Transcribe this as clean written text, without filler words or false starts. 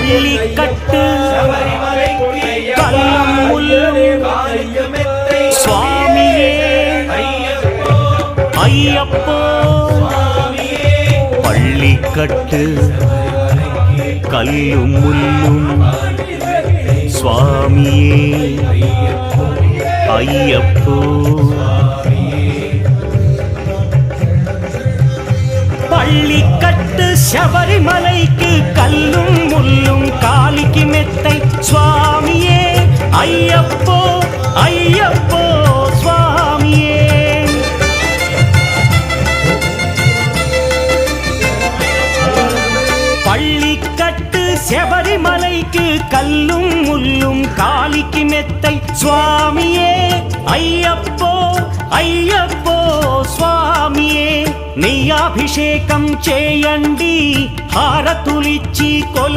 பள்ளிக்கட்டு கல்லும் முள்ளும் சுவாமியே ஐயப்போ பள்ளிக்கட்டு கல்லும் முள்ளும் சுவாமியே ஐயப்போ பள்ளிக்கட்டு சபரிமலைக்கு கல்லும் முள்ளும் காலிக்கு மெத்தை சுவாமியே ஐயப்போ ஐயப்போ சுவாமியே பள்ளிக்கட்டு சபரிமலைக்கு கல்லும் முள்ளும் காலிக்கு மெத்தை சுவாமியே ஐயப்போ ஐயப்போ స్వామియే నీ అభిషేకం చేయండి హారతులిచ్చి కొల